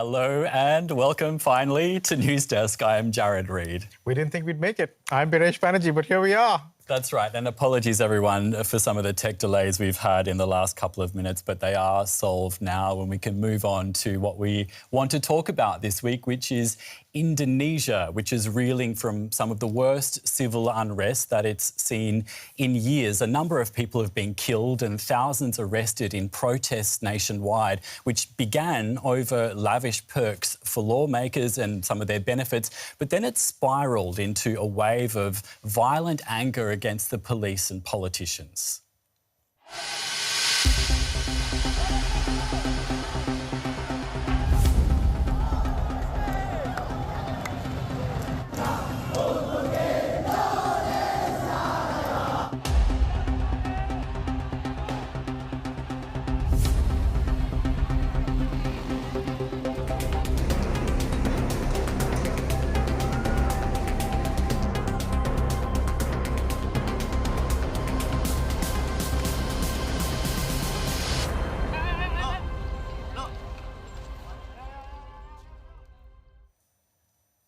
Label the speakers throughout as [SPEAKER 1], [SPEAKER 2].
[SPEAKER 1] Hello and welcome finally to News Desk. I am Jared Reid.
[SPEAKER 2] We didn't think we'd make it. I'm Biresh Banerjee, but here we are.
[SPEAKER 1] That's right, and apologies everyone for some of the tech delays we've had in the last couple of minutes, but they are solved now and we can move on to what we want to talk about this week, which is Indonesia, which is reeling from some of the worst civil unrest that it's seen in years. A number of people have been killed and thousands arrested in protests nationwide, which began over lavish perks for lawmakers and some of their benefits, but then it spiralled into a wave of violent anger against the police and politicians.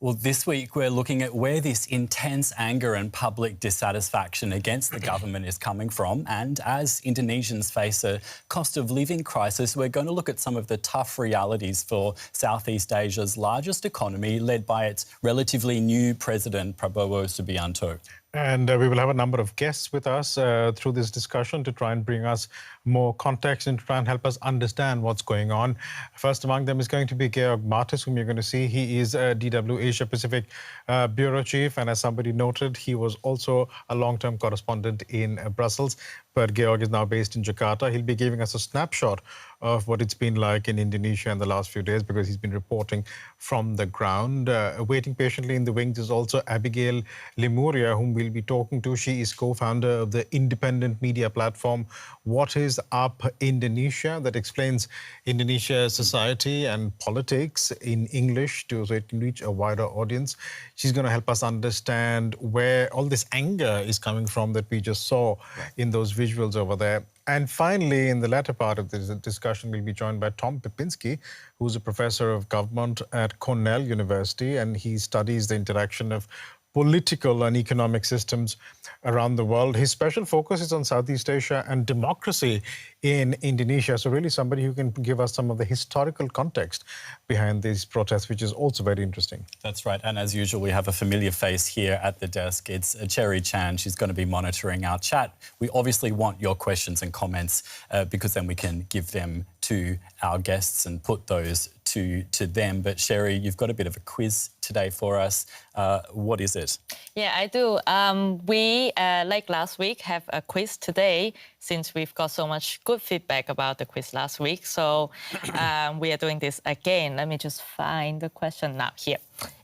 [SPEAKER 1] Well, this week we're looking at where this intense anger and public dissatisfaction against the government is coming from. And as Indonesians face a cost of living crisis, we're going to look at some of the tough realities for Southeast Asia's largest economy, led by its relatively new president, Prabowo Subianto.
[SPEAKER 2] And we will have a number of guests with us through this discussion to try and bring us more context and to try and help us understand what's going on. First among them is going to be Georg Martis, whom you're going to see. He is DW Asia Pacific Bureau Chief. And as somebody noted, he was also a long-term correspondent in Brussels. But Georg is now based in Jakarta. He'll be giving us a snapshot of what it's been like in Indonesia in the last few days because he's been reporting from the ground. Waiting patiently in the wings is also Abigail Lemuria, whom we'll be talking to. She is co-founder of the independent media platform What Is Up Indonesia, that explains Indonesia's society and politics in English so it can reach a wider audience. She's going to help us understand where all this anger is coming from that we just saw in those visuals over there. And finally, in the latter part of this discussion, we'll be joined by Tom Pipinski, who's a professor of government at Cornell University, and he studies the interaction of political and economic systems around the world. His special focus is on Southeast Asia and democracy in Indonesia. So really somebody who can give us some of the historical context behind these protests, which is also very interesting.
[SPEAKER 1] That's right. And as usual, we have a familiar face here at the desk. It's Cherry Chan. She's going to be monitoring our chat. We obviously want your questions and comments because then we can give them to our guests and put those to them. But Sherry, you've got a bit of a quiz today for us. What is it?
[SPEAKER 3] Yeah, I do. We, like last week, have a quiz today since we've got so much good feedback about the quiz last week. So we are doing this again. Let me just find the question now here.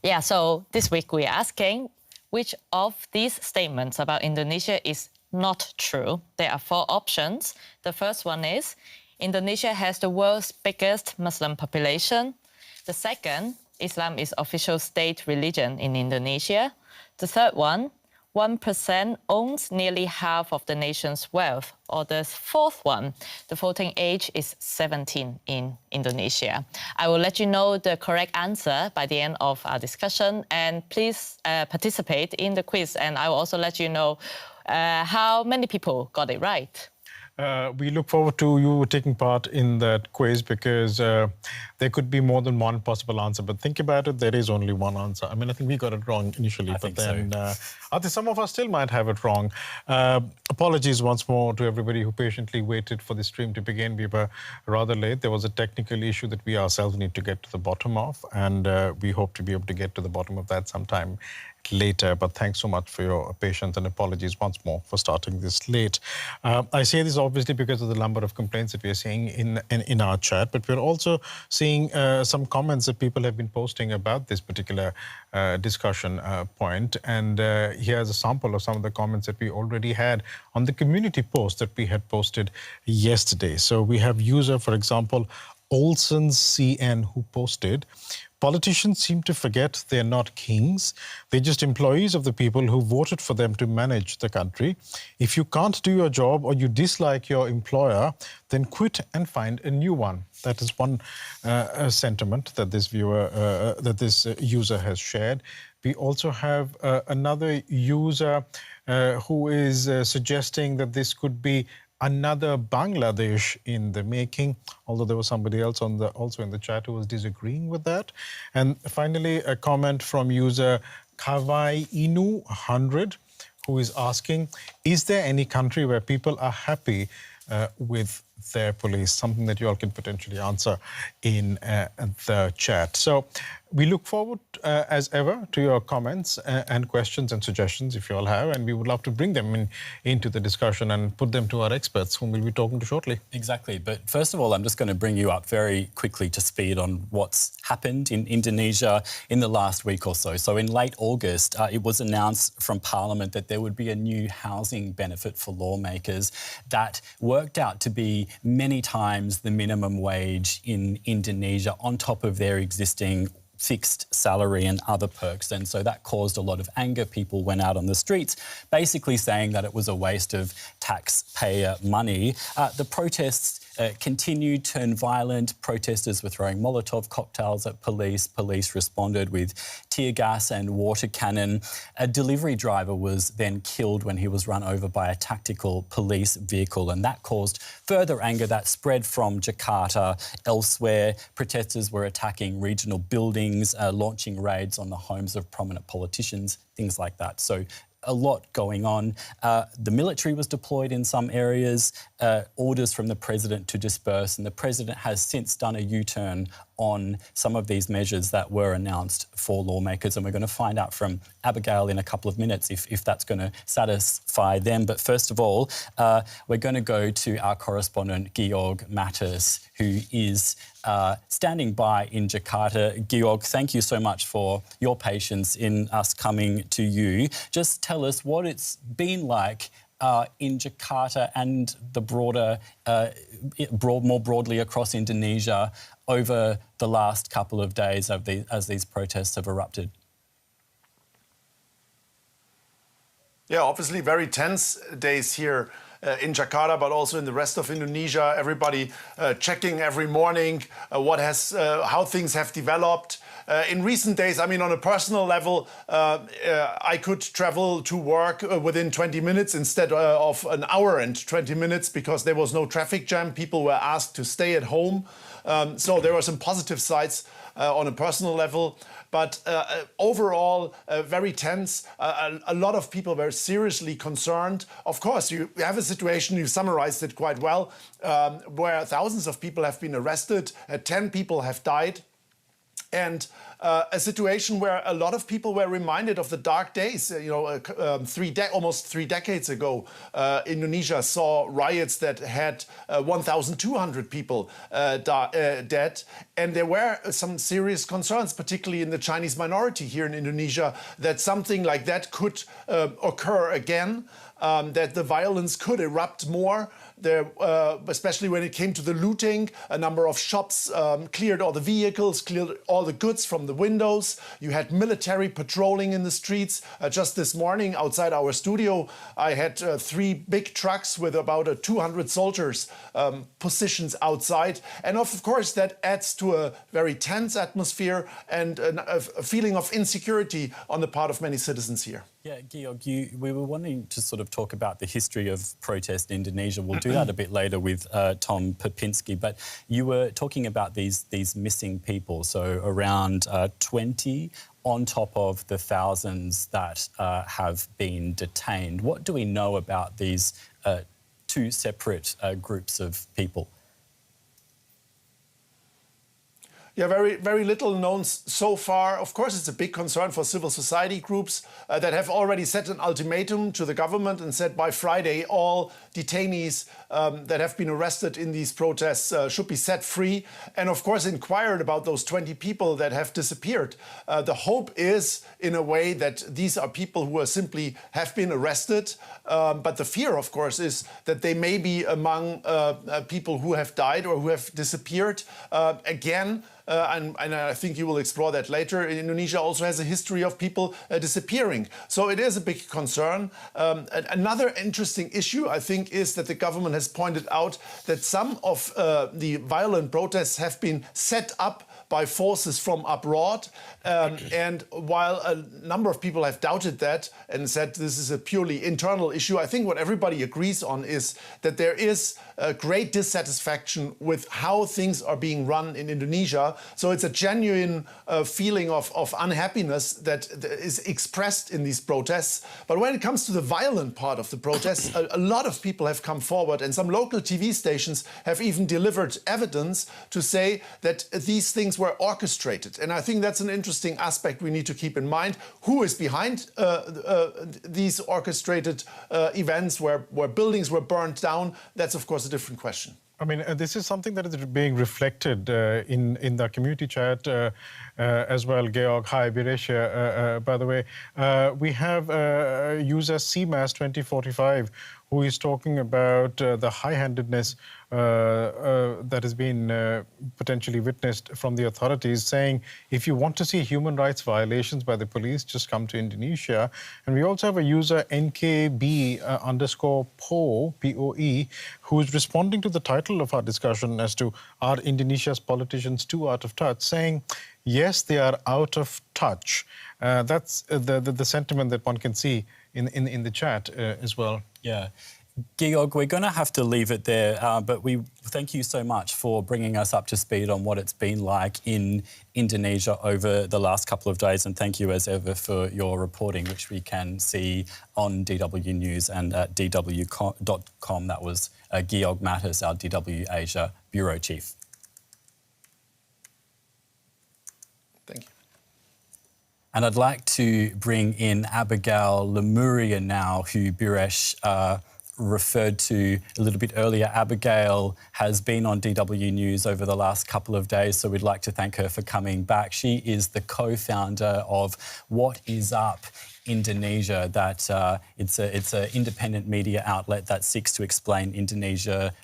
[SPEAKER 3] Yeah, so this week we're asking which of these statements about Indonesia is not true. There are 4 options. The first one is Indonesia has the world's biggest Muslim population. The second, Islam is official state religion in Indonesia. The third one, 1% owns nearly half of the nation's wealth. Or the fourth one, the voting age is 17 in Indonesia. I will let you know the correct answer by the end of our discussion. And please participate in the quiz. And I will also let you know how many people got it right.
[SPEAKER 2] We look forward to you taking part in that quiz because there could be more than one possible answer. But think about it, there is only one answer. I mean, I think we got it wrong initially, but then I think some of us still might have it wrong. Apologies once more to everybody who patiently waited for the stream to begin. We were rather late. There was a technical issue that we ourselves need to get to the bottom of, and we hope to be able to get to the bottom of that sometime later. But thanks so much for your patience and apologies once more for starting this late. I say this obviously because of the number of complaints that we are seeing in our chat, but we're also seeing some comments that people have been posting about this particular discussion point. And here's a sample of some of the comments that we already had on the community post that we had posted yesterday. So we have user, for example, Olsen's CN, who posted, politicians seem to forget they're not kings. They're just employees of the people who voted for them to manage the country. If you can't do your job or you dislike your employer, then quit and find a new one. That is one sentiment that this user has shared. We also have another user who is suggesting that this could be another Bangladesh in the making, although there was somebody else also in the chat who was disagreeing with that. And finally, a comment from user Kawai Inu 100, who is asking, is there any country where people are happy with their police? Something that you all can potentially answer in the chat. So we look forward, as ever, to your comments and questions and suggestions, if you all have, and we would love to bring them into the discussion and put them to our experts, whom we'll be talking to shortly.
[SPEAKER 1] Exactly. But first of all, I'm just going to bring you up very quickly to speed on what's happened in Indonesia in the last week or so. So in late August, it was announced from Parliament that there would be a new housing benefit for lawmakers that worked out to be many times the minimum wage in Indonesia on top of their existing fixed salary and other perks. And so that caused a lot of anger. People went out on the streets, basically saying that it was a waste of taxpayer money. The protests continued, turned violent. Protesters were throwing Molotov cocktails at police. Police responded with tear gas and water cannon. A delivery driver was then killed when he was run over by a tactical police vehicle, and that caused further anger that spread from Jakarta elsewhere. Protesters were attacking regional buildings, launching raids on the homes of prominent politicians, things like that. So a lot going on. The military was deployed in some areas, orders from the president to disperse, and the president has since done a U-turn on some of these measures that were announced for lawmakers, and we're going to find out from Abigail in a couple of minutes if that's going to satisfy them. But first of all, we're going to go to our correspondent, Georg Mattis, who is standing by in Jakarta. Georg, thank you so much for your patience in us coming to you. Just tell us what it's been like in Jakarta and the broader, more broadly across Indonesia over the last couple of days as these protests have erupted.
[SPEAKER 4] Yeah, obviously very tense days here in Jakarta, but also in the rest of Indonesia. Everybody checking every morning how things have developed. In recent days, I mean, on a personal level, I could travel to work within 20 minutes instead of an hour and 20 minutes because there was no traffic jam. People were asked to stay at home. So there were some positive sides on a personal level. But overall, very tense. A lot of people were seriously concerned. Of course, you have a situation, you summarized it quite well, where thousands of people have been arrested, 10 people have died. And a situation where a lot of people were reminded of the dark days. You know, almost 3 decades ago, Indonesia saw riots that had 1,200 people dead. And there were some serious concerns, particularly in the Chinese minority here in Indonesia, that something like that could occur again, that the violence could erupt more. There, especially when it came to the looting, a number of shops cleared all the vehicles, cleared all the goods from the windows. You had military patrolling in the streets. Just this morning outside our studio, I had 3 big trucks with about 200 soldiers positions outside. And of course, that adds to a very tense atmosphere and a feeling of insecurity on the part of many citizens here.
[SPEAKER 1] Yeah, Georg, we were wanting to sort of talk about the history of protest in Indonesia. We'll do that a bit later with Tom Popinski, but you were talking about these missing people, so around 20 on top of the thousands that have been detained. What do we know about these 2 separate groups of people?
[SPEAKER 4] Yeah, very little known so far. Of course, it's a big concern for civil society groups that have already set an ultimatum to the government and said by Friday all detainees that have been arrested in these protests should be set free. And of course, inquired about those 20 people that have disappeared. The hope is, in a way, that these are people who are simply have been arrested. But the fear, of course, is that they may be among people who have died or who have disappeared. Again, and I think you will explore that later, Indonesia also has a history of people disappearing. So it is a big concern. Another interesting issue, I think, is that the government has pointed out that some of the violent protests have been set up by forces from abroad. And while a number of people have doubted that and said this is a purely internal issue, I think what everybody agrees on is that there is a great dissatisfaction with how things are being run in Indonesia. So it's a genuine feeling of unhappiness that is expressed in these protests. But when it comes to the violent part of the protests, a lot of people have come forward, and some local TV stations have even delivered evidence to say that these things were orchestrated. And I think that's an interesting aspect we need to keep in mind. Who is behind these orchestrated events where buildings were burned down? That's, of course, a different question.
[SPEAKER 2] I mean, this is something that is being reflected in the community chat as well. Georg, hi, Biresha, by the way. We have user CMAS2045 who is talking about the high-handedness that has been potentially witnessed from the authorities, saying if you want to see human rights violations by the police, just come to Indonesia. And we also have a user NKB_POE, P-O-E, who is responding to the title of our discussion as to are Indonesia's politicians too out of touch, saying yes, they are out of touch. That's the sentiment that one can see in the chat as well.
[SPEAKER 1] Yeah. Georg, we're going to have to leave it there, but we thank you so much for bringing us up to speed on what it's been like in Indonesia over the last couple of days, and thank you as ever for your reporting, which we can see on DW News and at dw.com. That was Georg Mattis, our DW Asia Bureau Chief.
[SPEAKER 4] Thank you.
[SPEAKER 1] And I'd like to bring in Abigail Lemuria now, who Biresh referred to a little bit earlier. Abigail has been on DW News over the last couple of days, so we'd like to thank her for coming back. She is the co-founder of What Is Up Indonesia, that it's an independent media outlet that seeks to explain Indonesia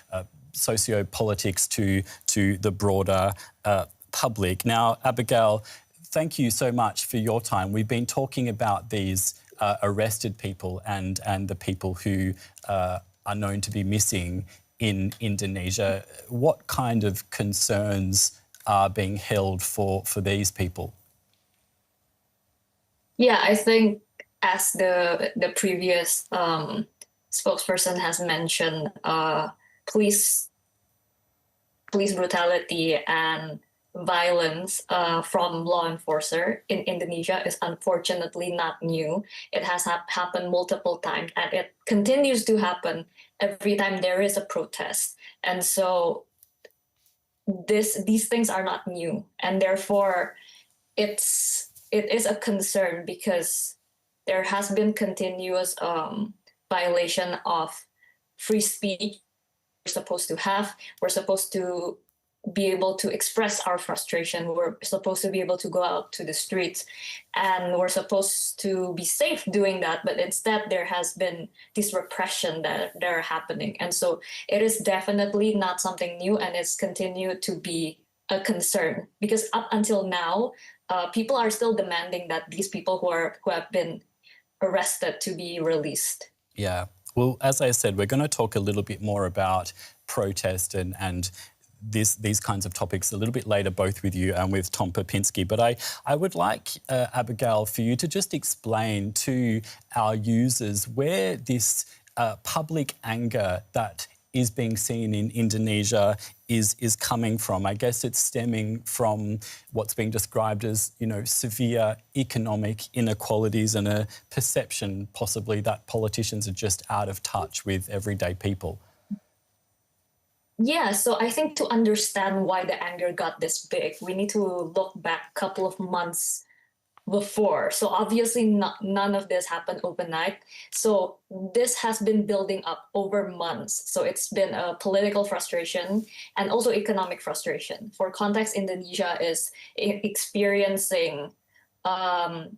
[SPEAKER 1] socio-politics to the broader public. Now, Abigail, thank you so much for your time. We've been talking about these arrested people and the people who are known to be missing in Indonesia. What kind of concerns are being held for these people?
[SPEAKER 5] Yeah, I think as the previous spokesperson has mentioned, police brutality and violence from law enforcers in Indonesia is unfortunately not new. It has happened multiple times, and it continues to happen every time there is a protest. And so these things are not new, and therefore it is a concern because there has been continuous violation of free speech we're supposed to have. We're supposed to be able to express our frustration. We're supposed to be able to go out to the streets, and we're supposed to be safe doing that. But instead, there has been this repression that are happening. And so it is definitely not something new, and it's continued to be a concern because up until now, people are still demanding that these people who have been arrested to be released.
[SPEAKER 1] Yeah. Well, as I said, we're going to talk a little bit more about protest and these kinds of topics a little bit later, both with you and with Tom Popinski. But I would like, Abigail, for you to just explain to our users where this public anger that is being seen in Indonesia is coming from. I guess it's stemming from what's being described as, severe economic inequalities and a perception possibly that politicians are just out of touch with everyday people.
[SPEAKER 5] Yeah, so I think to understand why the anger got this big, we need to look back a couple of months before. So obviously none of this happened overnight. So this has been building up over months. So it's been a political frustration and also economic frustration. For context, Indonesia is experiencing a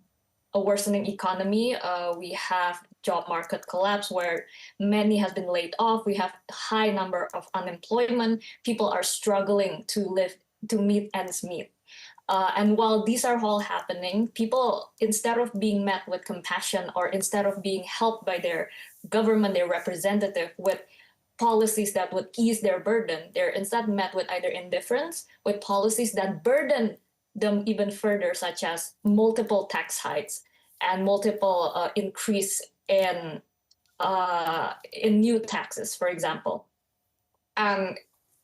[SPEAKER 5] worsening economy. We have job market collapse where many have been laid off. We have a high number of unemployment. People are struggling to meet ends meet. And while these are all happening, people, instead of being met with compassion or instead of being helped by their government, their representative, with policies that would ease their burden, they're instead met with either indifference, with policies that burden them even further, such as multiple tax hikes and multiple increase in new taxes, for example. And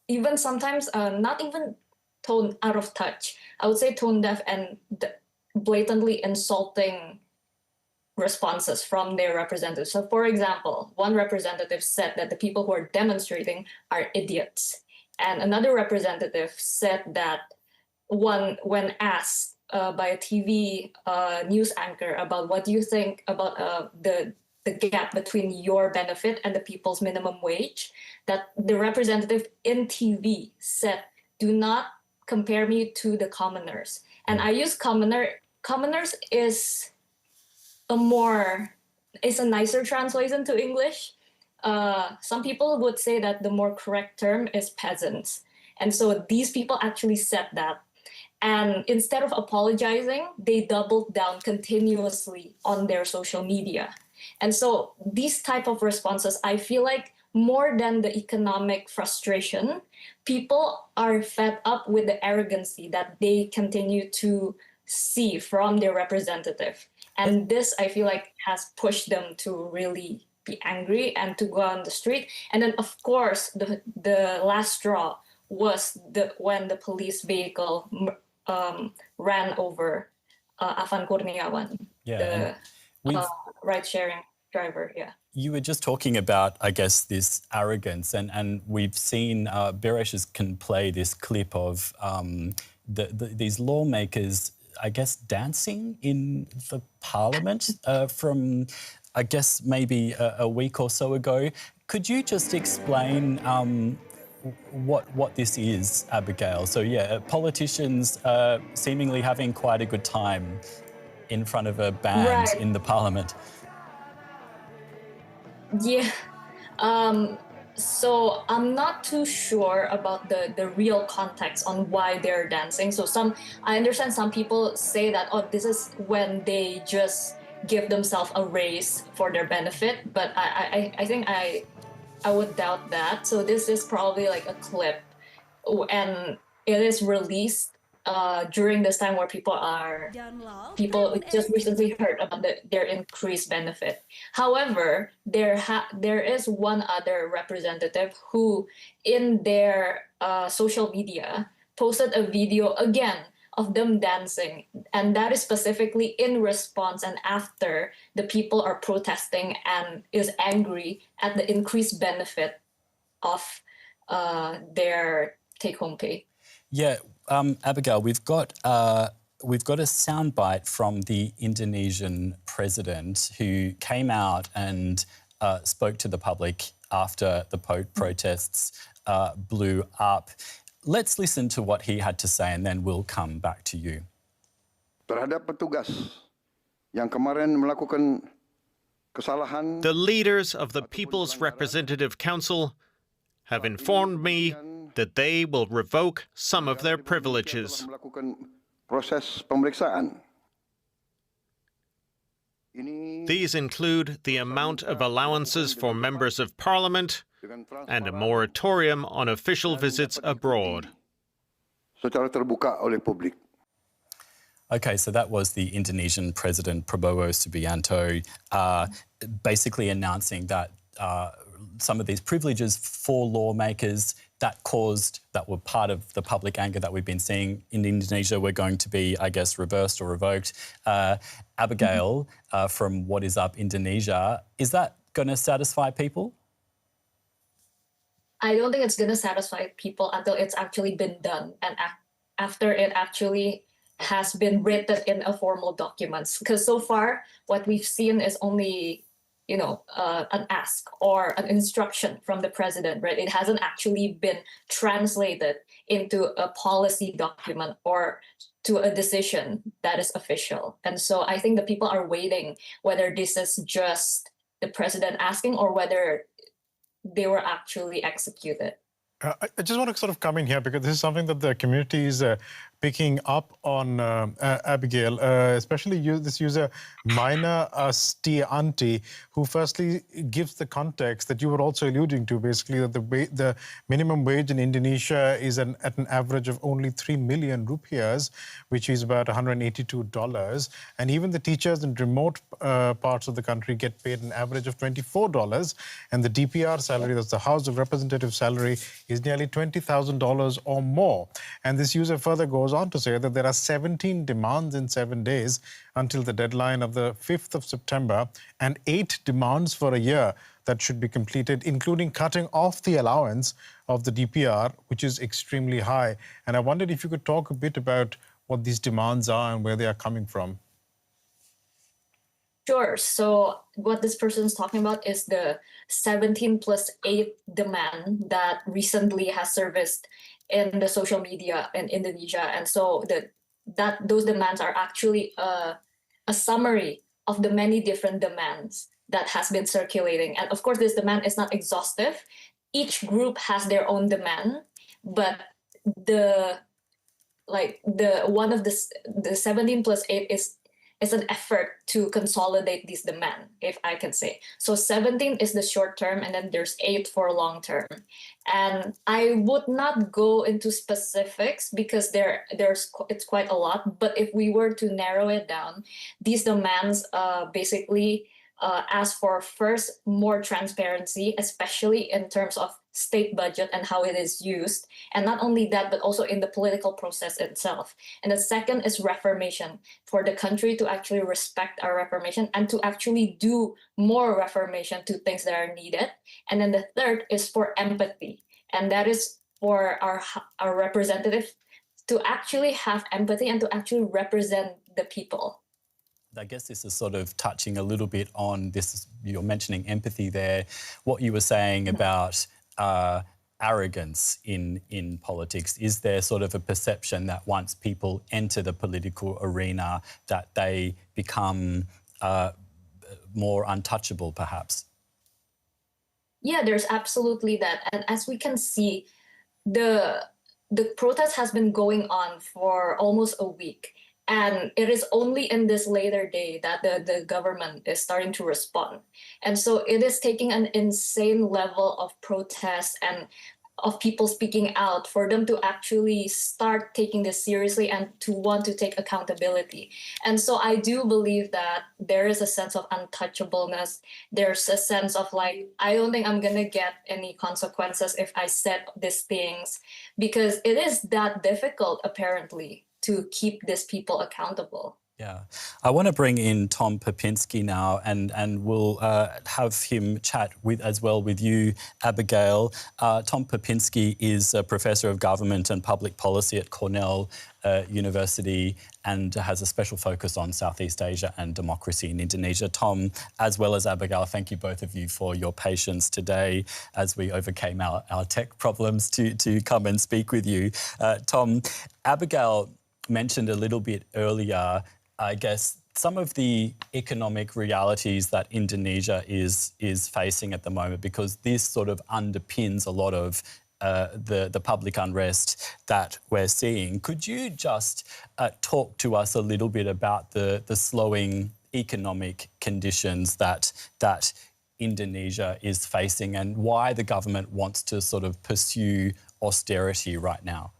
[SPEAKER 5] even sometimes not even tone out of touch. I would say tone deaf and blatantly insulting responses from their representatives. So for example, one representative said that the people who are demonstrating are idiots. And another representative said that when asked by a TV news anchor about what do you think about the gap between your benefit and the people's minimum wage, that the representative in TV said, do not compare me to the commoners. And I use commoners is a nicer translation to English. Some people would say that the more correct term is peasants. And so these people actually said that. And instead of apologizing, they doubled down continuously on their social media. And so these type of responses, I feel like more than the economic frustration, people are fed up with the arrogancy that they continue to see from their representative. And this, I feel like, has pushed them to really be angry and to go on the street. And then, of course, the last straw was when the police vehicle ran over Afan Kurniawan, the ride-sharing driver. Yeah.
[SPEAKER 1] You were just talking about, I guess, this arrogance, and we've seen Biresh's can play this clip of these lawmakers, I guess, dancing in the parliament from, I guess, maybe a week or so ago. Could you just explain what this is, Abigail? So, yeah, politicians seemingly having quite a good time in front of a band in the parliament.
[SPEAKER 5] Yeah. So I'm not too sure about the real context on why they're dancing. So I understand some people say that, oh, this is when they just give themselves a raise for their benefit. But I think I would doubt that. So this is probably like a clip, and it is released during this time where people just recently heard about their increased benefit. However, there is one other representative who, in their social media, posted a video again of them dancing, and that is specifically in response and after the people are protesting and is angry at the increased benefit of their take-home pay.
[SPEAKER 1] Yeah. Abigail, we've got a soundbite from the Indonesian president who came out and spoke to the public after the protests blew up. Let's listen to what he had to say and then we'll come back to you.
[SPEAKER 6] Terhadap petugas yang kemarin melakukan kesalahan.
[SPEAKER 7] The leaders of the People's Representative Council have informed me that they will revoke some of their privileges. These include the amount of allowances for members of parliament and a moratorium on official visits abroad.
[SPEAKER 1] Okay, so that was the Indonesian President Prabowo Subianto basically announcing that some of these privileges for lawmakers that were part of the public anger that we've been seeing in Indonesia were going to be, I guess, reversed or revoked. Abigail, from What Is Up Indonesia, is that going to satisfy people?
[SPEAKER 5] I don't think it's going to satisfy people until it's actually been done and after it actually has been written in a formal documents. Because so far, what we've seen is only, an ask or an instruction from the president, right? It hasn't actually been translated into a policy document or to a decision that is official. And so I think the people are waiting whether this is just the president asking or whether they were actually executed.
[SPEAKER 2] I just want to sort of come in here because this is something that the community is picking up on, Abigail, especially this user, Mina Stianti, who firstly gives the context that you were also alluding to, basically that the minimum wage in Indonesia is at an average of only 3 million rupiahs, which is about $182. And even the teachers in remote parts of the country get paid an average of $24. And the DPR salary, that's the House of Representatives salary, is nearly $20,000 or more. And this user further goes on to say that there are 17 demands in 7 days until the deadline of the 5th of September and 8 demands for a year that should be completed, including cutting off the allowance of the DPR, which is extremely high. And I wondered if you could talk a bit about what these demands are and where they are coming from.
[SPEAKER 5] Sure. So what this person is talking about is the 17+8 demand that recently has surfaced in the social media in Indonesia. And so those demands are actually a summary of the many different demands that has been circulating. And of course, this demand is not exhaustive. Each group has their own demand, but the 17+8 is an effort to consolidate this demand, if I can say. So 17 is the short term, and then there's 8 for long term. And I would not go into specifics because it's quite a lot. But if we were to narrow it down, these demands basically ask for, first, more transparency, especially in terms of state budget and how it is used. And not only that, but also in the political process itself. And the second is reformation, for the country to actually respect our reformation and to actually do more reformation to things that are needed. And then the third is for empathy. And that is for our representatives to actually have empathy and to actually represent the people.
[SPEAKER 1] I guess this is sort of touching a little bit on this, you're mentioning empathy there, what you were saying about arrogance in politics. Is there sort of a perception that once people enter the political arena that they become more untouchable, perhaps?
[SPEAKER 5] Yeah, there's absolutely that. And as we can see, the protest has been going on for almost a week. And it is only in this later day that the government is starting to respond. And so it is taking an insane level of protest and of people speaking out for them to actually start taking this seriously and to want to take accountability. And so I do believe that there is a sense of untouchableness. There's a sense of I don't think I'm going to get any consequences if I said these things, because it is that difficult, apparently, to keep these people accountable.
[SPEAKER 1] Yeah. I want to bring in Tom Popinski now, and we'll have him chat as well with you, Abigail. Tom Popinski is a professor of government and public policy at Cornell University and has a special focus on Southeast Asia and democracy in Indonesia. Tom, as well as Abigail, thank you both of you for your patience today as we overcame our tech problems to come and speak with you. Tom, Abigail mentioned a little bit earlier, I guess, some of the economic realities that Indonesia is facing at the moment, because this sort of underpins a lot of the public unrest that we're seeing. Could you just talk to us a little bit about the slowing economic conditions that Indonesia is facing and why the government wants to sort of pursue austerity right now?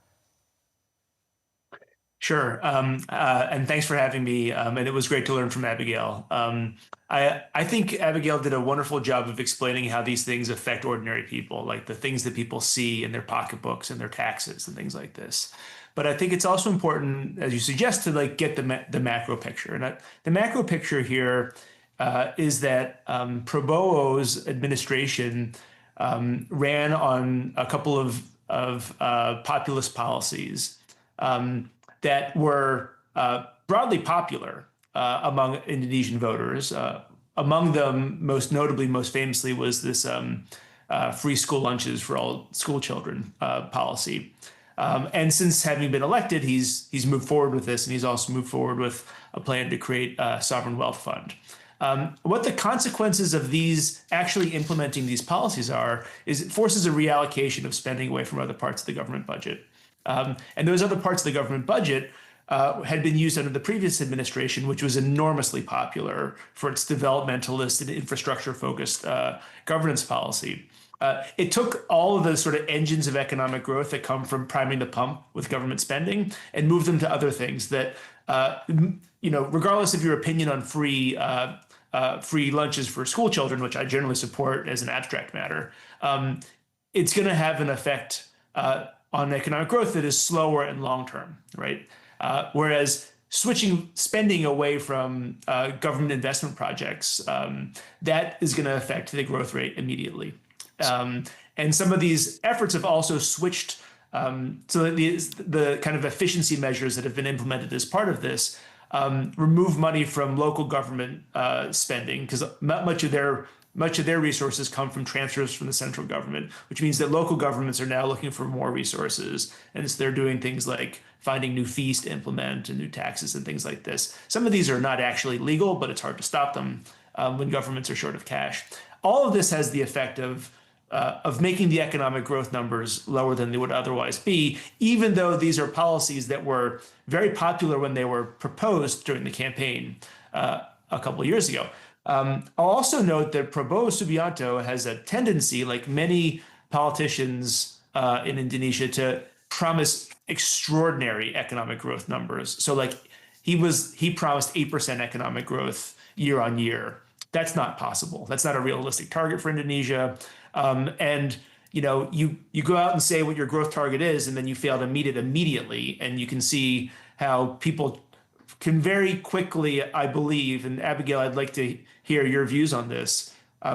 [SPEAKER 8] Sure. And thanks for having me. And it was great to learn from Abigail. I think Abigail did a wonderful job of explaining how these things affect ordinary people, like the things that people see in their pocketbooks and their taxes and things like this. But I think it's also important, as you suggest, to get the macro picture. And the macro picture here is that Prabowo's administration ran on a couple of populist policies that were broadly popular among Indonesian voters. Among them, most notably, most famously, was this free school lunches for all school children policy. And since having been elected, he's moved forward with this, and he's also moved forward with a plan to create a sovereign wealth fund. What the consequences of these actually implementing these policies are is it forces a reallocation of spending away from other parts of the government budget. And those other parts of the government budget had been used under the previous administration, which was enormously popular for its developmentalist and infrastructure-focused governance policy. It took all of the sort of engines of economic growth that come from priming the pump with government spending and moved them to other things that, regardless of your opinion on free lunches for school children, which I generally support as an abstract matter, it's going to have an effect on economic growth that is slower and long-term, right? Whereas switching spending away from government investment projects, that is going to affect the growth rate immediately. And some of these efforts have also switched, so that the kind of efficiency measures that have been implemented as part of this remove money from local government spending, because much of their resources come from transfers from the central government, which means that local governments are now looking for more resources. And so they're doing things like finding new fees to implement and new taxes and things like this. Some of these are not actually legal, but it's hard to stop them when governments are short of cash. All of this has the effect of making the economic growth numbers lower than they would otherwise be, even though these are policies that were very popular when they were proposed during the campaign a couple of years ago. I'll also note that Prabowo Subianto has a tendency, like many politicians in Indonesia, to promise extraordinary economic growth numbers. So like he promised 8% economic growth year on year. That's not possible. That's not a realistic target for Indonesia. And you go out and say what your growth target is, and then you fail to meet it immediately. And you can see how people can very quickly, I believe, and Abigail, I'd like to hear your views on this,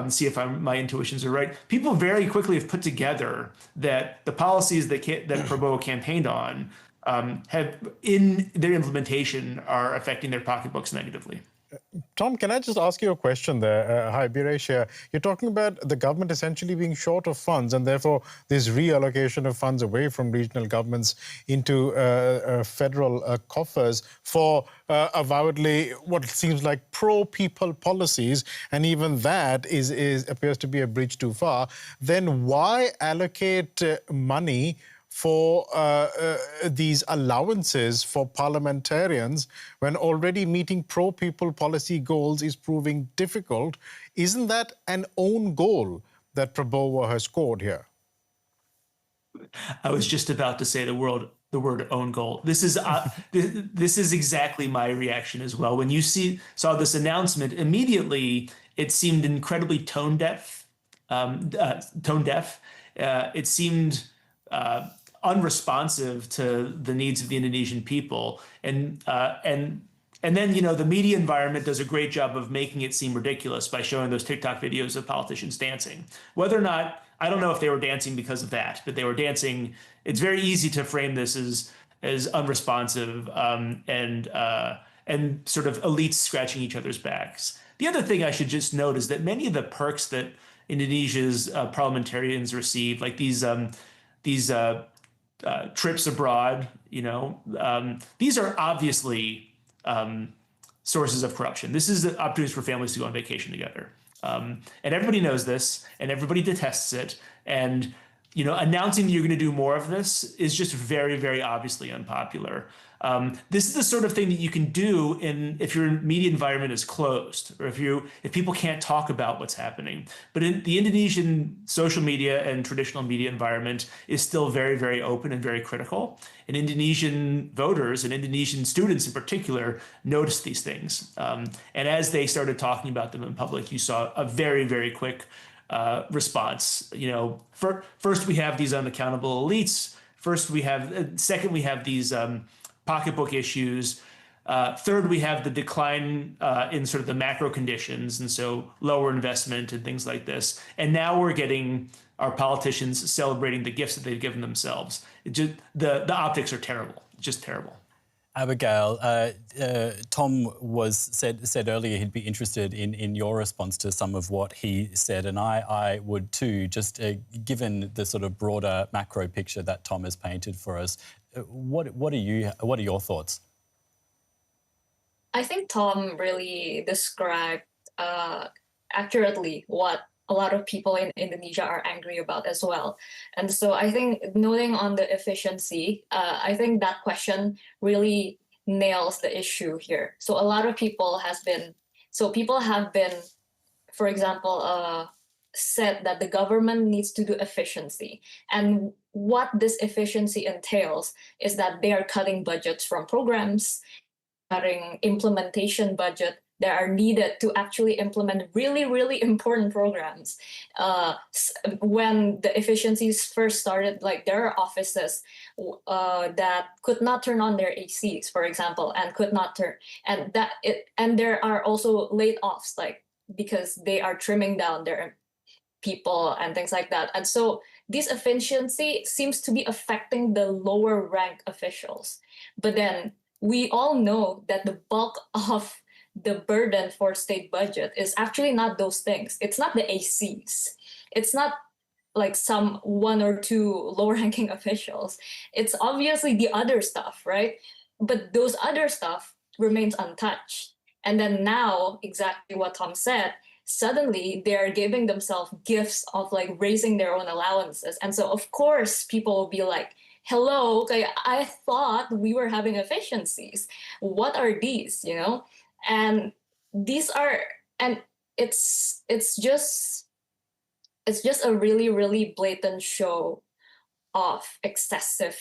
[SPEAKER 8] see if my intuitions are right. People very quickly have put together that the policies that Prabowo campaigned on have, in their implementation, are affecting their pocketbooks negatively.
[SPEAKER 2] Tom, can I just ask you a question there? Hi, Biresh here. You're talking about the government essentially being short of funds, and therefore this reallocation of funds away from regional governments into federal coffers for avowedly what seems like pro-people policies, and even that appears to be a bridge too far. Then why allocate money for these allowances for parliamentarians when already meeting pro-people policy goals is proving difficult? Isn't that an own goal that Prabowo has scored here?
[SPEAKER 8] I was just about to say the word own goal. This is exactly my reaction as well. When you saw this announcement, immediately it seemed incredibly tone deaf. It seemed unresponsive to the needs of the Indonesian people, and then the media environment does a great job of making it seem ridiculous by showing those TikTok videos of politicians dancing. Whether or not, I don't know if they were dancing because of that, but they were dancing. It's very easy to frame this as unresponsive and sort of elites scratching each other's backs. The other thing I should just note is that many of the perks that Indonesia's parliamentarians receive, like these trips abroad, these are obviously sources of corruption. This is the opportunities for families to go on vacation together. And everybody knows this, and everybody detests it. And, announcing that you're going to do more of this is just very, very obviously unpopular. This is the sort of thing that you can do if your media environment is closed, or if people can't talk about what's happening. But in the Indonesian social media and traditional media environment is still very, very open and very critical. And Indonesian voters and Indonesian students in particular noticed these things. And as they started talking about them in public, you saw a very, very quick response. First we have these unaccountable elites. Second we have these pocketbook issues. Third, we have the decline in sort of the macro conditions, and so lower investment and things like this. And now we're getting our politicians celebrating the gifts that they've given themselves. The optics are terrible, just terrible.
[SPEAKER 1] Abigail, Tom said earlier he'd be interested in your response to some of what he said, and I would too, just given the sort of broader macro picture that Tom has painted for us. What are your thoughts?
[SPEAKER 5] I think Tom really described accurately what a lot of people in Indonesia are angry about as well. And so I think noting on the efficiency, I think that question really nails the issue here. So a lot of people have been, for example, said that the government needs to do efficiency. And what this efficiency entails is that they are cutting budgets from programs, cutting implementation budget that are needed to actually implement really, really important programs. When the efficiencies first started, like there are offices that could not turn on their ACs, for example, and could not turn, and there are also layoffs, like because they are trimming down their people and things like that. And so this efficiency seems to be affecting the lower rank officials. But then we all know that the bulk of the burden for state budget is actually not those things. It's not the ACs. It's not like some one or two lower-ranking officials. It's obviously the other stuff, right? But those other stuff remains untouched. And then now, exactly what Tom said, suddenly they are giving themselves gifts of like raising their own allowances. And so of course people will be like, hello, okay, I thought we were having efficiencies. What are these, you know? And these are, and it's just a really, really blatant show of excessive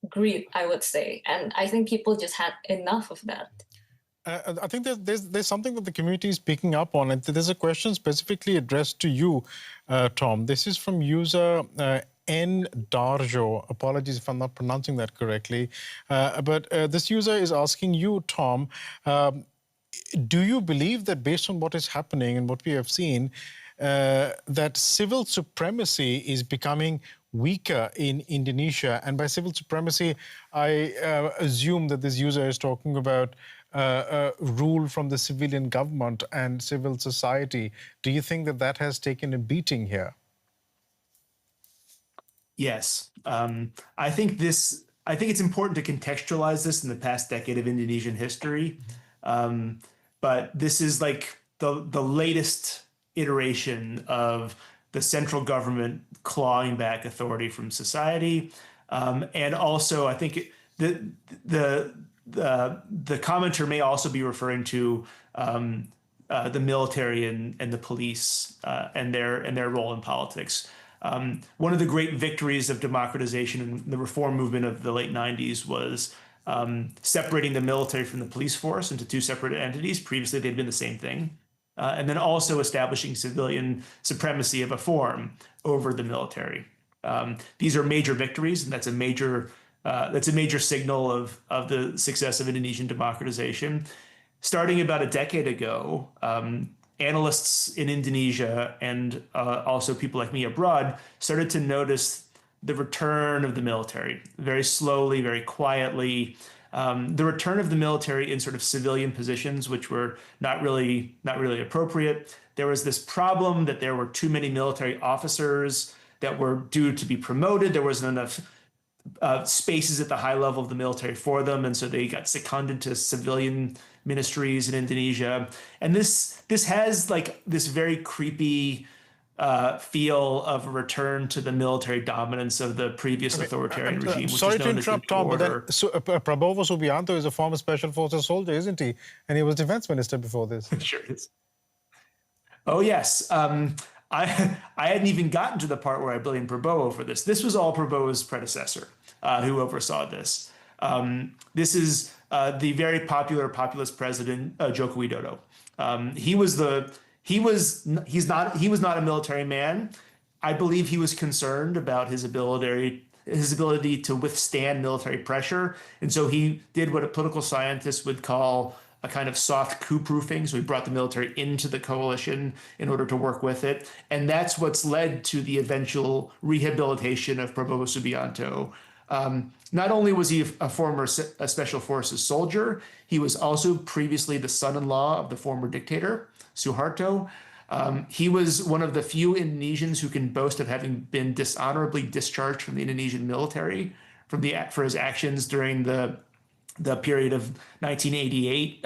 [SPEAKER 5] greed, I would say. And I think people just had enough of that.
[SPEAKER 2] I think there's something that the community is picking up on, and there's a question specifically addressed to you, Tom. This is from user N. Darjo. Apologies if I'm not pronouncing that correctly. But this user is asking you, Tom, do you believe that based on what is happening and what we have seen, that civil supremacy is becoming weaker in Indonesia? And by civil supremacy, I assume that this user is talking about rule from the civilian government and civil society. Do you think that that has taken a beating here?
[SPEAKER 8] Yes. I think it's important to contextualize this in the past decade of Indonesian history. But this is like the latest iteration of the central government clawing back authority from society. And also, I think the commenter may also be referring to the military and the police and their role in politics. One of the great victories of democratization and the reform movement of the late 90s was separating the military from the police force into two separate entities. Previously, they'd been the same thing. And then also establishing civilian supremacy of a form over the military. These are major victories, and that's a major signal of the success of Indonesian democratization. Starting about a decade ago, analysts in Indonesia and also people like me abroad started to notice the return of the military, very slowly, very quietly. The return of the military in sort of civilian positions, which were not really appropriate. There was this problem that there were too many military officers that were due to be promoted. There wasn't enough spaces at the high level of the military for them, and so they got seconded to civilian ministries in Indonesia. And this has like this very creepy feel of a return to the military dominance of the previous authoritarian regime. Which
[SPEAKER 2] sorry
[SPEAKER 8] is known
[SPEAKER 2] to interrupt, Tom, but then Prabowo Subianto is a former Special Forces soldier, isn't he? And he was defense minister before this.
[SPEAKER 8] Sure is. Oh, yes. I hadn't even gotten to the part where I blame Prabowo for this. This was all Prabowo's predecessor who oversaw this. This is the very popular populist president, Joko Widodo. He was not a military man. I believe he was concerned about his ability his ability to withstand military pressure. And so he did what a political scientist would call a kind of soft coup proofing. So he brought the military into the coalition in order to work with it. And that's what's led to the eventual rehabilitation of Prabowo Subianto. Not only was he a former special forces soldier, he was also previously the son-in-law of the former dictator, Suharto. He was one of the few Indonesians who can boast of having been dishonorably discharged from the Indonesian military for his actions during the period of 1998,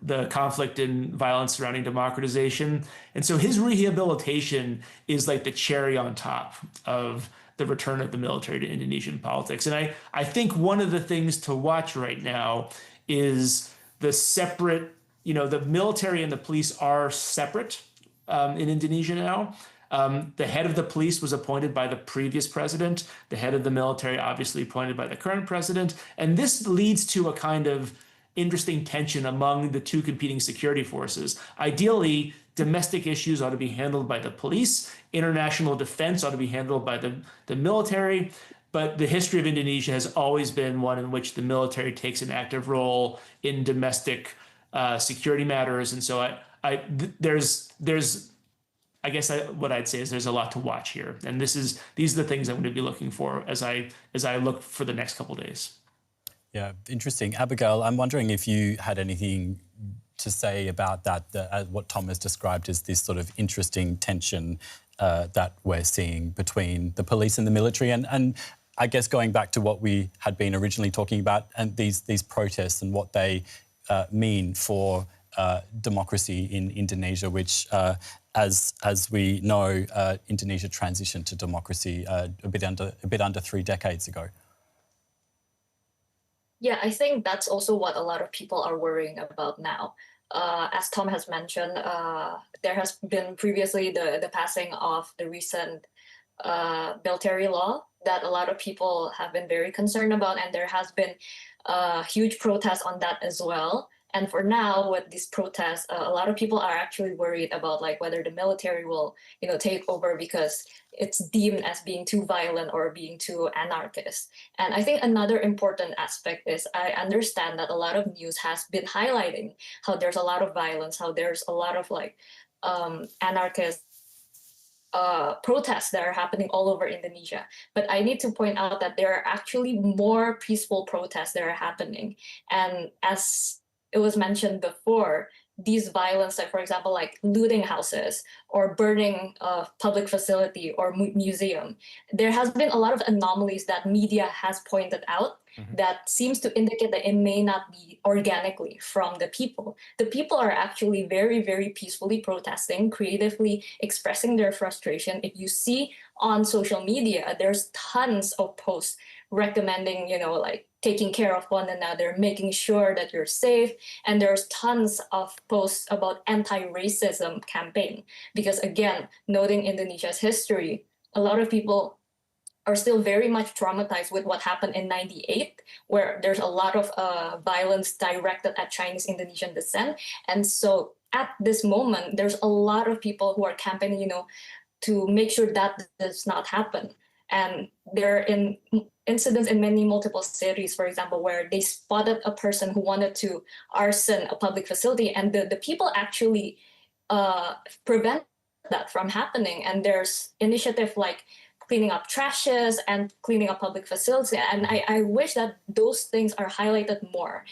[SPEAKER 8] the conflict and violence surrounding democratization. And so his rehabilitation is like the cherry on top of the return of the military to Indonesian politics. And I think one of the things to watch right now is the separate, the military and the police are separate in Indonesia now. The head of the police was appointed by the previous president. The head of the military, obviously, appointed by the current president. And this leads to a kind of interesting tension among the two competing security forces. Ideally, domestic issues ought to be handled by the police. International defense ought to be handled by the military. But the history of Indonesia has always been one in which the military takes an active role in domestic security matters. And so what I'd say is there's a lot to watch here, and these are the things I'm going to be looking for as I look for the next couple of days.
[SPEAKER 1] Yeah, interesting. Abigail, I'm wondering if you had anything to say about that, what Tom has described as this sort of interesting tension that we're seeing between the police and the military, and I guess going back to what we had been originally talking about, and these protests and what they mean for democracy in Indonesia, which, as we know, Indonesia transitioned to democracy a bit under 3 decades ago.
[SPEAKER 5] Yeah, I think that's also what a lot of people are worrying about now. As Tom has mentioned, there has been previously the passing of the recent military law that a lot of people have been very concerned about, and there has been huge protests on that as well. And for now, with these protests, a lot of people are actually worried about whether the military will, take over because it's deemed as being too violent or being too anarchist. And I think another important aspect is I understand that a lot of news has been highlighting how there's a lot of violence, how there's a lot of anarchist protests that are happening all over Indonesia. But I need to point out that there are actually more peaceful protests that are happening. And as it was mentioned before, these violence, for example, looting houses or burning a public facility or museum, there has been a lot of anomalies that media has pointed out that seems to indicate that it may not be organically from the people. The people are actually very, very peacefully protesting, creatively expressing their frustration. If you see on social media, there's tons of posts recommending, taking care of one another, making sure that you're safe. And there's tons of posts about anti-racism campaign. Because again, noting Indonesia's history, a lot of people are still very much traumatized with what happened in '98, where there's a lot of violence directed at Chinese Indonesian descent. And so at this moment, there's a lot of people who are campaigning, to make sure that does not happen. And there are incidents in multiple cities, for example, where they spotted a person who wanted to arson a public facility, and the people actually prevent that from happening. And there's initiative like cleaning up trashes and cleaning up public facilities. And I wish that those things are highlighted more.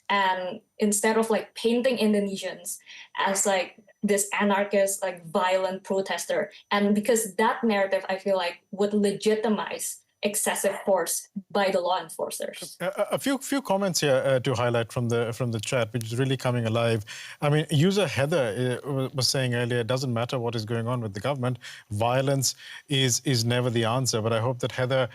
[SPEAKER 5] And instead of painting Indonesians as this anarchist, violent protester, and because that narrative, I feel would legitimize excessive force by the law enforcers.
[SPEAKER 2] A few comments here to highlight from the chat, which is really coming alive. I mean, user Heather was saying earlier, it doesn't matter what is going on with the government, violence is never the answer. But I hope that Heather,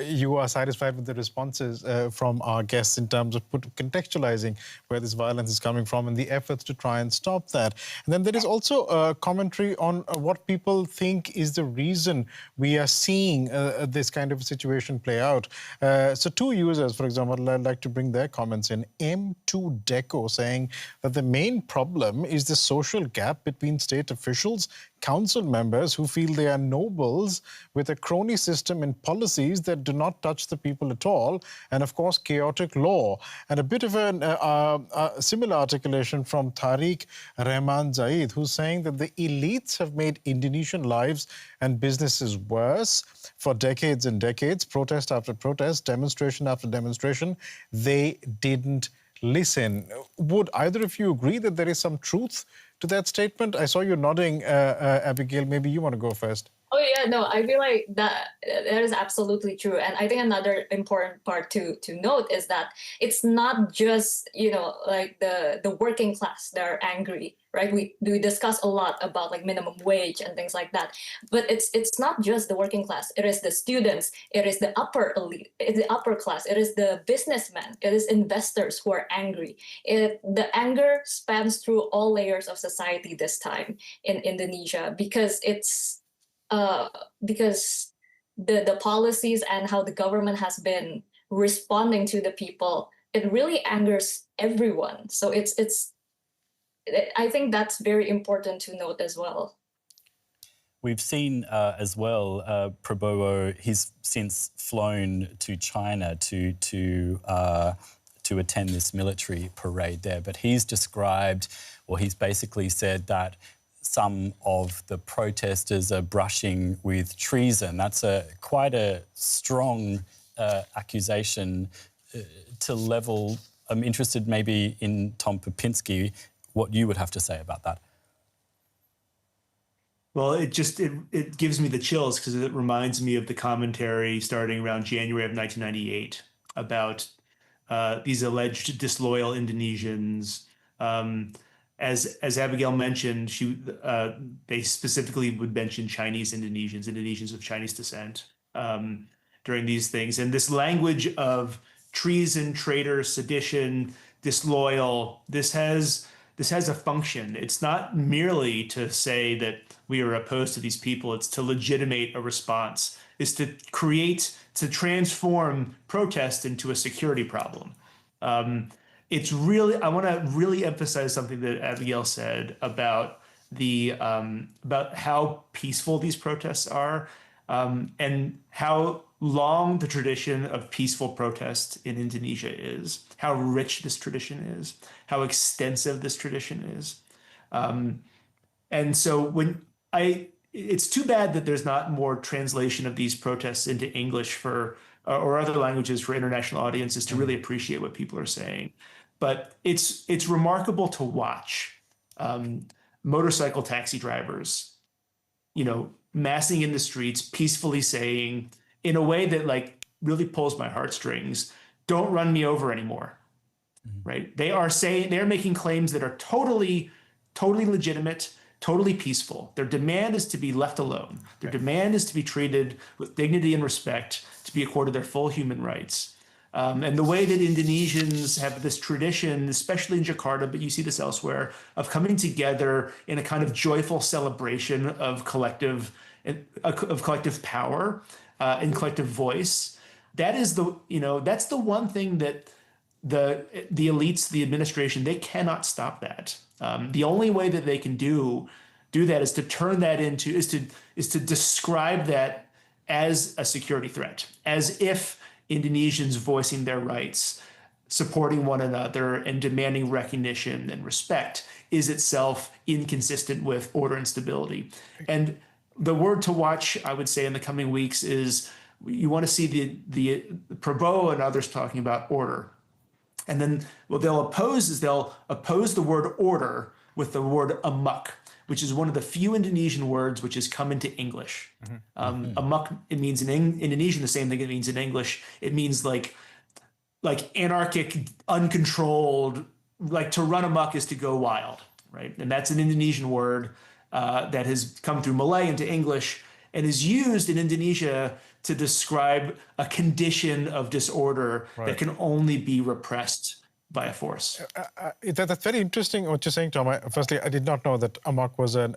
[SPEAKER 2] you are satisfied with the responses from our guests in terms of contextualizing where this violence is coming from and the efforts to try and stop that. And then there is also a commentary on what people think is the reason we are seeing this kind of situation play out. So two users, for example, I'd like to bring their comments in. M2 Deco saying that the main problem is the social gap between state officials, council members who feel they are nobles with a crony system and policies that do not touch the people at all, and of course chaotic law. And a bit of a similar articulation from Tariq Rahman Zaid, who's saying that the elites have made Indonesian lives and businesses worse for decades and decades, protest after protest, demonstration after demonstration. They didn't listen. Would either of you agree that there is some truth to that statement? I saw you nodding, Abigail. Maybe you want to go first.
[SPEAKER 5] Oh yeah, no, I feel like that is absolutely true. And I think another important part to note is that it's not just, like the working class that are angry, right? We discuss a lot about like minimum wage and things like that. But it's not just the working class. It is the students, it is the upper elite, it's the upper class, it is the businessmen, it is investors who are angry. The anger spans through all layers of society this time in Indonesia, because because the policies and how the government has been responding to the people, it really angers everyone. So I think that's very important to note as well.
[SPEAKER 1] We've seen as well, Prabowo, he's since flown to China to attend this military parade there, but he's described, or he's basically said that some of the protesters are brushing with treason. That's quite a strong accusation to level. I'm interested maybe in Tom Popinski, what you would have to say about that.
[SPEAKER 8] Well, it gives me the chills because it reminds me of the commentary starting around January of 1998 about these alleged disloyal Indonesians. As Abigail mentioned, they specifically would mention Indonesians of Chinese descent during these things. And this language of treason, traitor, sedition, disloyal, this has a function. It's not merely to say that we are opposed to these people. It's to legitimate a response. It's to transform protest into a security problem. I want to really emphasize something that Abigail said about about how peaceful these protests are, and how long the tradition of peaceful protest in Indonesia is, how rich this tradition is, how extensive this tradition is. And so it's too bad that there's not more translation of these protests into English or other languages for international audiences to really appreciate what people are saying. But it's remarkable to watch motorcycle taxi drivers, massing in the streets, peacefully saying, in a way that like really pulls my heartstrings, "Don't run me over anymore." Right? They're making claims that are totally legitimate, totally peaceful. Their demand is to be left alone. Their demand is to be treated with dignity and respect, to be accorded their full human rights. And the way that Indonesians have this tradition, especially in Jakarta, but you see this elsewhere, of coming together in a kind of joyful celebration of collective power and collective voice. That's the one thing that the elites, the administration, they cannot stop that. The only way that they can do that is to turn that is to describe that as a security threat, as if Indonesians voicing their rights, supporting one another, and demanding recognition and respect is itself inconsistent with order and stability. And the word to watch, I would say, in the coming weeks is you want to see the Prabowo and others talking about order. And then what they'll oppose the word order with the word amok, which is one of the few Indonesian words which has come into English. Amok, it means in Indonesian the same thing it means in English. It means like anarchic, uncontrolled, like to run amok is to go wild, right? And that's an Indonesian word that has come through Malay into English and is used in Indonesia to describe a condition of disorder that can only be repressed via force.
[SPEAKER 2] That's very interesting what you're saying, Tom. Firstly, I did not know that amok was a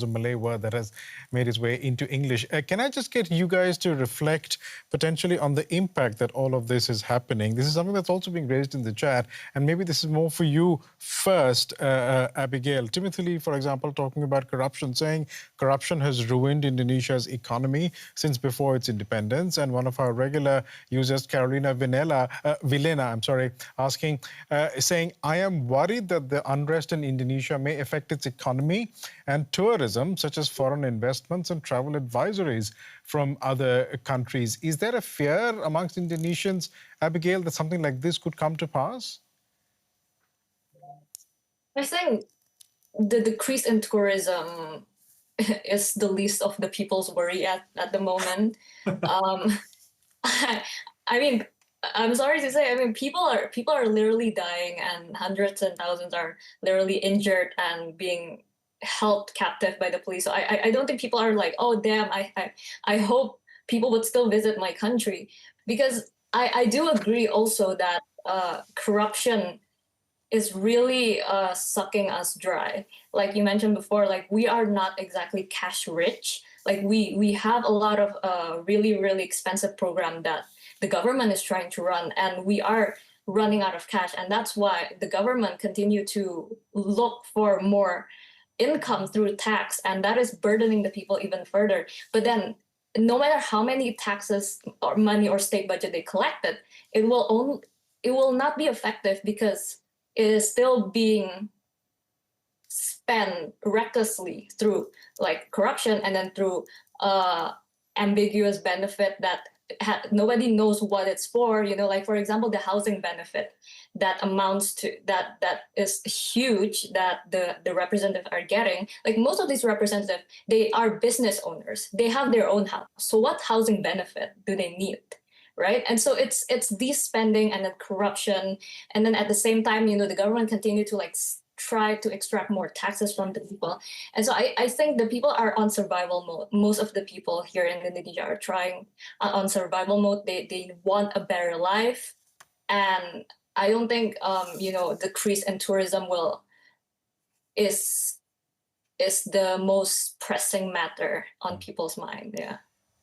[SPEAKER 2] Malay word that has made its way into English. Can I just get you guys to reflect potentially on the impact that all of this is happening? This is something that's also being raised in the chat, and maybe this is more for you first, Abigail. Timothy Lee, for example, talking about corruption, saying corruption has ruined Indonesia's economy since before its independence. And one of our regular users, Carolina Vilena, asking, saying, I am worried that the unrest in Indonesia may affect its economy and tourism, such as foreign investments and travel advisories from other countries. Is there a fear amongst Indonesians, Abigail, that something like this could come to pass?
[SPEAKER 5] I think the decrease in tourism is the least of the people's worry at the moment. I mean, I'm sorry to say, I mean, people are literally dying, and hundreds and thousands are literally injured and being held captive by the police. So I don't think people are like, oh damn, I hope people would still visit my country, because I do agree also that corruption is really sucking us dry. Like you mentioned before, like we are not exactly cash rich. Like we have a lot of really, really expensive program that the government is trying to run, and we are running out of cash. And that's why the government continue to look for more income through tax, and that is burdening the people even further. But then no matter how many taxes or money or state budget they collected, it will not be effective, because it is still being spent recklessly through like corruption, and then through ambiguous benefit that nobody knows what it's for. You know, like for example, the housing benefit that amounts to that is huge that the representatives are getting. Like most of these representatives, they are business owners. They have their own house. So what housing benefit do they need? Right. And so it's these spending and then corruption. And then at the same time, you know, the government continue to like try to extract more taxes from the people. And so I think the people are on survival mode. Most of the people here in Indonesia are trying on survival mode. They want a better life. And I don't think, you know, the decrease in tourism is the most pressing matter on people's mind. Yeah.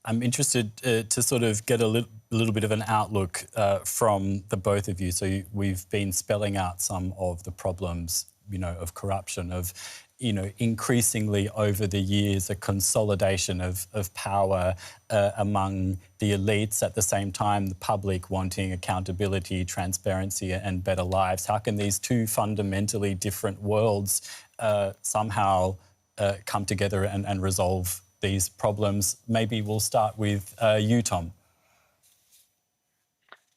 [SPEAKER 1] I'm interested to sort of get a little bit of an outlook from the both of you. So we've been spelling out some of the problems, you know, of corruption, of, you know, increasingly over the years, a consolidation of power among the elites, at the same time the public wanting accountability, transparency and better lives. How can these two fundamentally different worlds somehow come together and resolve these problems? Maybe we'll start with you, Tom.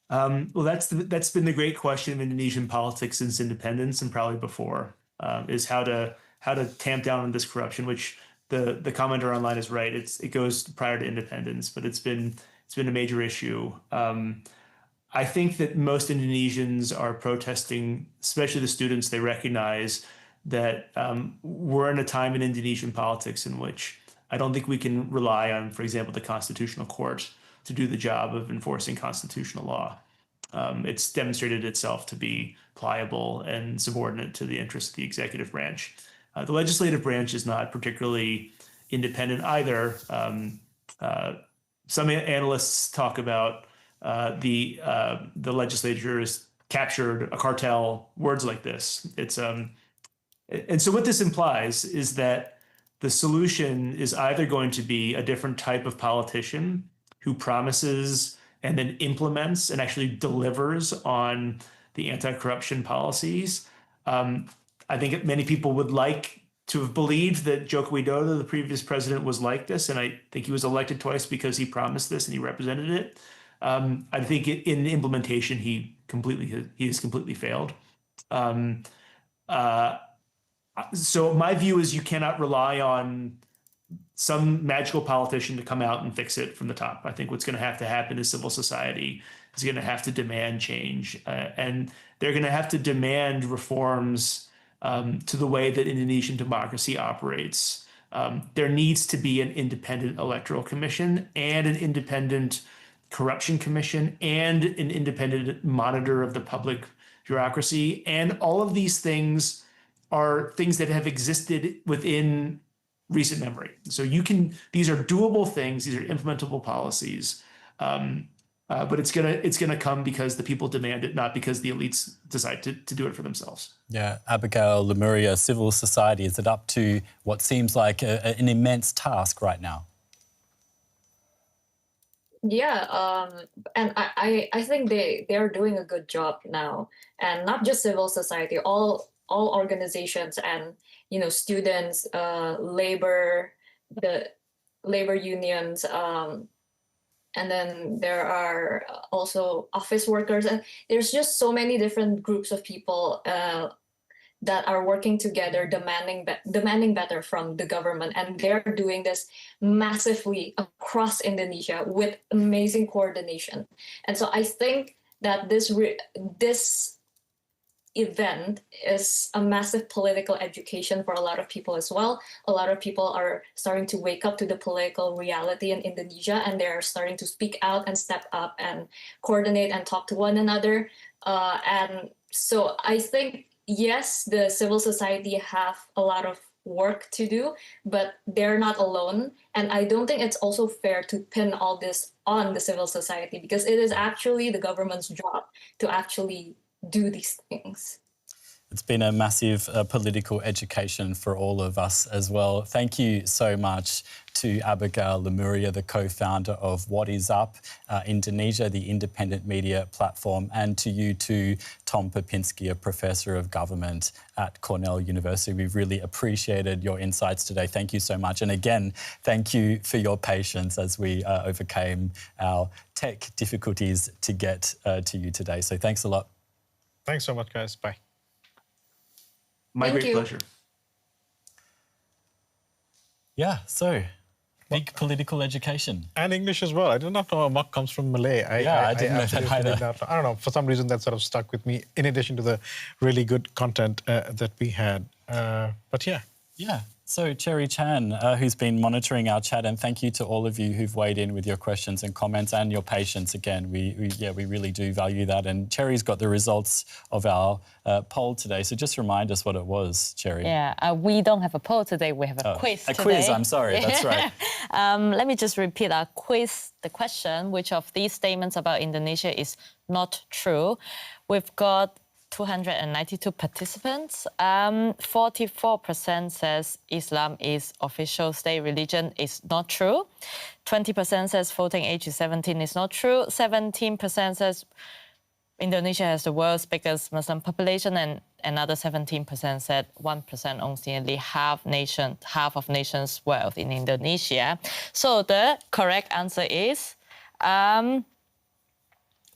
[SPEAKER 8] Well, that's been the great question of Indonesian politics since independence, and probably before, is how to tamp down on this corruption. Which the commenter online is right. It goes prior to independence, but it's been a major issue. I think that most Indonesians are protesting, especially the students. They recognize that we're in a time in Indonesian politics in which I don't think we can rely on, for example, the Constitutional Court to do the job of enforcing constitutional law. It's demonstrated itself to be pliable and subordinate to the interests of the executive branch. The legislative branch is not particularly independent either. Some analysts talk about the legislature has captured a cartel, words like this. And so what this implies is that the solution is either going to be a different type of politician who promises and then implements and actually delivers on the anti-corruption policies. I think many people would like to have believed that Joko Widodo, the previous president, was like this, and I think he was elected twice because he promised this and he represented it. I think in implementation, he has completely failed. So my view is you cannot rely on some magical politician to come out and fix it from the top. I think what's going to have to happen is civil society is going to have to demand change, and they're going to have to demand reforms to the way that Indonesian democracy operates. There needs to be an independent electoral commission and an independent corruption commission and an independent monitor of the public bureaucracy. And all of these things are things that have existed within recent memory. So these are doable things, these are implementable policies. But it's gonna come because the people demand it, not because the elites decide to do it for themselves.
[SPEAKER 1] Yeah, Abigail Lemuria, civil society, is it up to what seems like an immense task right now?
[SPEAKER 5] Yeah, and I think they're doing a good job now, and not just civil society, all organizations and students, labor, the labor unions, and then there are also office workers, and there's just so many different groups of people that are working together, demanding better from the government, and they're doing this massively across Indonesia with amazing coordination. And so I think that this event is a massive political education for a lot of people as well. A lot of people are starting to wake up to the political reality in Indonesia, and they're starting to speak out and step up and coordinate and talk to one another. And so I think, yes, the civil society have a lot of work to do, but they're not alone. And I don't think it's also fair to pin all this on the civil society, because it is actually the government's job to actually do these things.
[SPEAKER 1] It's been a massive political education for all of us as well. Thank you so much to Abigail Lemuria, the co-founder of What Is Up Indonesia, the independent media platform, and to you too, Tom Popinski, a professor of government at Cornell University. We've really appreciated your insights today. Thank you so much. And again, thank you for your patience as we overcame our tech difficulties to get to you today. So thanks a lot.
[SPEAKER 2] Thanks so much, guys. Bye.
[SPEAKER 8] My
[SPEAKER 5] Thank
[SPEAKER 8] great
[SPEAKER 5] you.
[SPEAKER 8] pleasure.
[SPEAKER 1] Yeah, so big political education.
[SPEAKER 2] And English as well. I did not know Mak comes from Malay.
[SPEAKER 1] I didn't know that
[SPEAKER 2] absolutely
[SPEAKER 1] either.
[SPEAKER 2] did not. I don't know, for some reason that sort of stuck with me, in addition to the really good content that we had. But yeah.
[SPEAKER 1] Yeah. So Cherry Chan, who's been monitoring our chat, and thank you to all of you who've weighed in with your questions and comments and your patience. Again, we really do value that. And Cherry's got the results of our poll today. So just remind us what it was, Cherry.
[SPEAKER 3] Yeah, we don't have a poll today. We have a quiz today.
[SPEAKER 1] A quiz, I'm sorry. That's right.
[SPEAKER 3] Let me just repeat our quiz. The question: which of these statements about Indonesia is not true? We've got 292 participants. 44% says Islam is official state religion is not true. 20% says voting age is 17 is not true. 17% says Indonesia has the world's biggest Muslim population, and another 17% said 1% owns nearly half of nation's wealth in Indonesia. So the correct answer is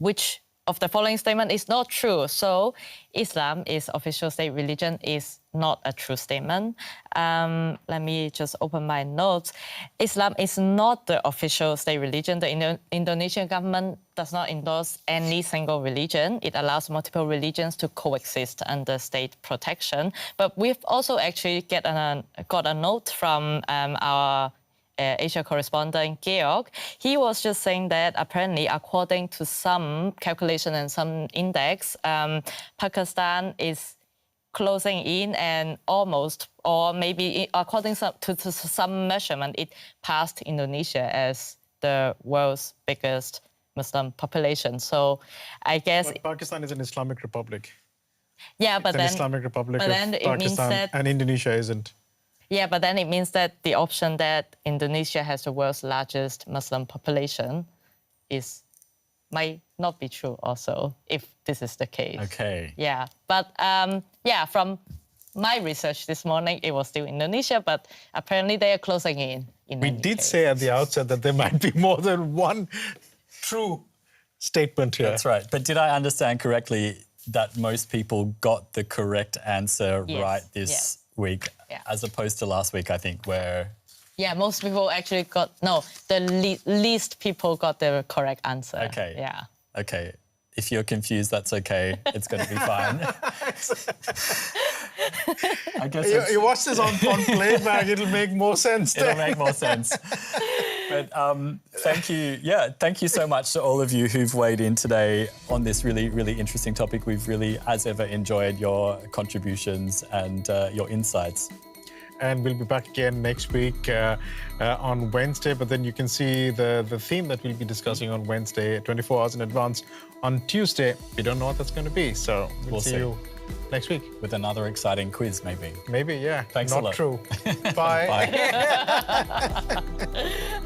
[SPEAKER 3] which of the following statement is not true. So Islam is official state religion is not a true statement. Let me just open my notes. Islam is not the official state religion. The Indonesian government does not endorse any single religion. It allows multiple religions to coexist under state protection. But we've also actually got a note from our Asia correspondent Georg. He was just saying that apparently, according to some calculation and some index, Pakistan is closing in and almost, or maybe according to some measurement, it passed Indonesia as the world's biggest Muslim population. So I guess...
[SPEAKER 2] But Pakistan is an Islamic republic.
[SPEAKER 3] Yeah, but
[SPEAKER 2] it's
[SPEAKER 3] then...
[SPEAKER 2] an Islamic republic
[SPEAKER 3] but
[SPEAKER 2] of
[SPEAKER 3] then it
[SPEAKER 2] Pakistan,
[SPEAKER 3] means that,
[SPEAKER 2] and Indonesia isn't.
[SPEAKER 3] Yeah, but then it means that the option that Indonesia has the world's largest Muslim population might not be true also, if this is the case.
[SPEAKER 1] Okay.
[SPEAKER 3] Yeah, but from my research this morning, it was still Indonesia, but apparently they are closing in
[SPEAKER 2] We did say at the outset that there might be more than one true statement here.
[SPEAKER 1] That's right. But did I understand correctly that most people got the correct answer right this week, as opposed to last week, I think, where...
[SPEAKER 3] Yeah, most people actually got... No, the least people got the correct answer.
[SPEAKER 1] Okay.
[SPEAKER 3] Yeah.
[SPEAKER 1] Okay. If you're confused, that's okay. It's going to be fine. I guess
[SPEAKER 2] you watch this on playback, it'll make more sense.
[SPEAKER 1] It'll make more sense. But thank you. Yeah, thank you so much to all of you who've weighed in today on this really, really interesting topic. We've really, as ever, enjoyed your contributions and your insights.
[SPEAKER 2] And we'll be back again next week on Wednesday. But then you can see the theme that we'll be discussing on Wednesday, 24 hours in advance. On Tuesday, we don't know what that's going to be. So we'll see you next week.
[SPEAKER 1] With another exciting quiz, maybe.
[SPEAKER 2] Maybe, yeah.
[SPEAKER 1] Thanks a lot.
[SPEAKER 2] Not true. Bye.
[SPEAKER 1] Bye.